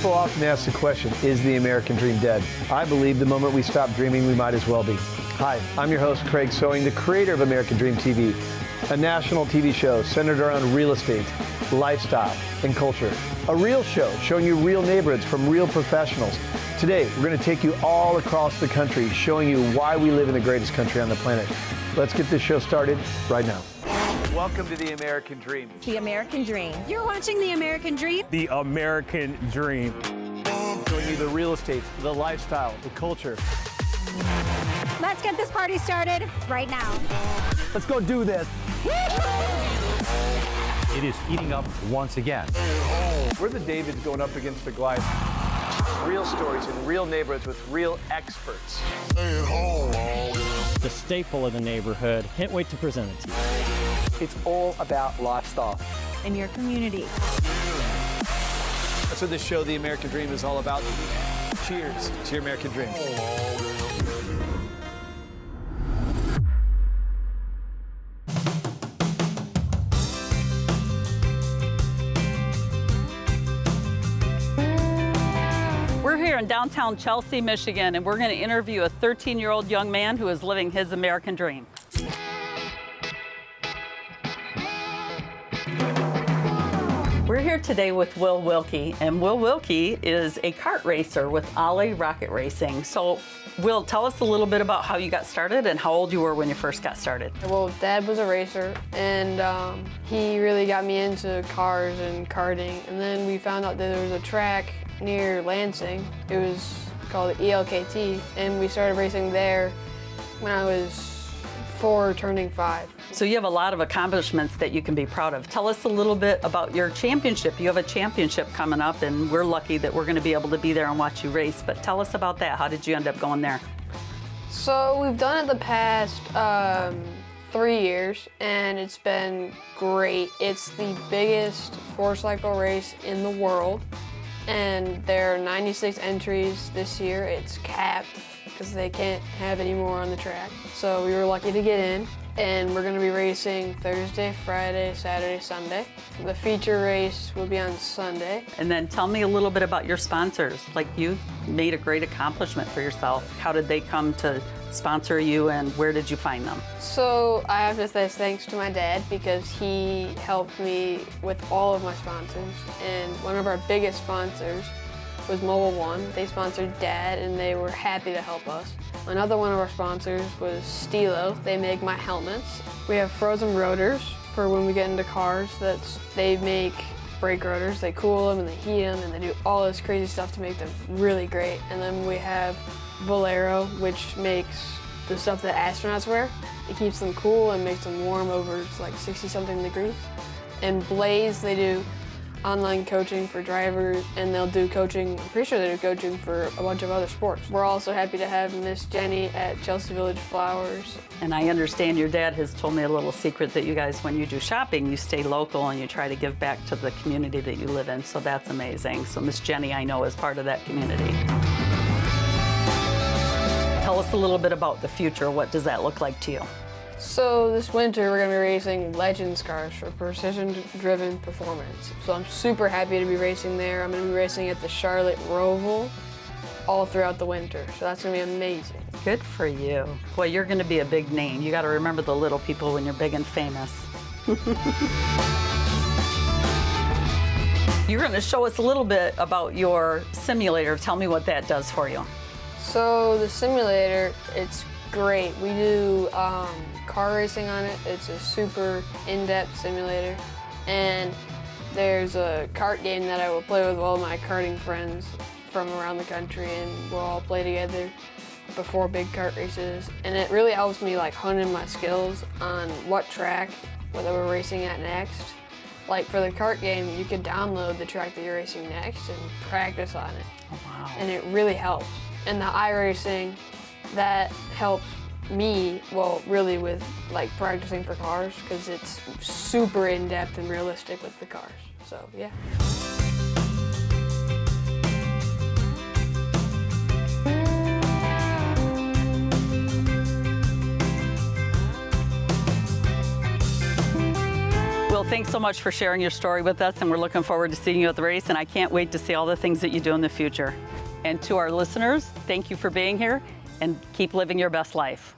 People often ask the question, is the American dream dead? I believe the moment we stop dreaming, we might as well be. Hi, I'm your host, Craig Sewing, the creator of American Dream TV, a national TV show centered around real estate, lifestyle, and culture. A real show showing you real neighborhoods from real professionals. Today, we're going to take you all across the country, showing you why we live in the greatest country on the planet. Let's get this show started right now. Welcome to the American Dream. The American Dream. You're watching The American Dream? The American Dream. Showing you the real estate, the lifestyle, the culture. Let's get this party started right now. Let's go do this. It is heating up once again. We're the Davids going up against the Goliath. Real stories in real neighborhoods with real experts. The staple of the neighborhood. Can't wait to present it to you. It's all about lifestyle. In your community. That's what this show, The American Dream, is all about. Cheers to your American Dream. We're here in downtown Chelsea, Michigan, and we're going to interview a 13-year-old young man who is living his American dream. We're here today with Will Wilke, and Will Wilke is a kart racer with Ollie Rocket Racing. So, Will, tell us a little bit about how you got started and how old you were when you first got started. Well, Dad was a racer, and he really got me into cars and karting. And then we found out that there was a track near Lansing. It was called ELKT, and we started racing there when I was 4, turning 5. So you have a lot of accomplishments that you can be proud of. Tell us a little bit about your championship. You have a championship coming up, and we're lucky that we're going to be able to be there and watch you race. But tell us about that. How did you end up going there? So we've done it the past 3 years, and it's been great. It's the biggest 4-cycle race in the world, and there are 96 entries this year. It's capped because they can't have any more on the track. So we were lucky to get in. And we're going to be racing Thursday, Friday, Saturday, Sunday. The feature race will be on Sunday. And then tell me a little bit about your sponsors. Like, you made a great accomplishment for yourself. How did they come to sponsor you, and where did you find them? So I have to say thanks to my dad, because he helped me with all of my sponsors. And one of our biggest sponsors was Mobile One. They sponsored Dad, and they were happy to help us. Another one of our sponsors was Stilo. They make my helmets. We have Frozen Rotors for when we get into cars. They make brake rotors. They cool them and they heat them, and they do all this crazy stuff to make them really great. And then we have Valero, which makes the stuff that astronauts wear. It keeps them cool and makes them warm over like 60-something degrees. And Blaze, they do online coaching for drivers, and they'll do coaching, I'm pretty sure they do coaching for a bunch of other sports. We're also happy to have Miss Jenny at Chelsea Village Flowers. And I understand your dad has told me a little secret that you guys, when you do shopping, you stay local and you try to give back to the community that you live in, so that's amazing. So Miss Jenny, I know, is part of that community. Tell us a little bit about the future. What does that look like to you? So this winter we're going to be racing Legends cars for precision-driven performance. So I'm super happy to be racing there. I'm going to be racing at the Charlotte Roval all throughout the winter. So that's going to be amazing. Good for you. Boy, you're going to be a big name. You got to remember the little people when you're big and famous. You're going to show us a little bit about your simulator. Tell me what that does for you. So the simulator, it's great. We do car racing on it. It's a super in-depth simulator. And there's a kart game that I will play with all my karting friends from around the country, and we'll all play together before big kart races. And it really helps me like hone in my skills on what track that we're racing at next. Like for the kart game, you could download the track that you're racing next and practice on it. Oh, wow. And it really helps. And the iRacing, that helps me, well, really with like practicing for cars, because it's super in-depth and realistic with the cars. So, yeah. Will, thanks so much for sharing your story with us, and we're looking forward to seeing you at the race, and I can't wait to see all the things that you do in the future. And to our listeners, thank you for being here, and keep living your best life.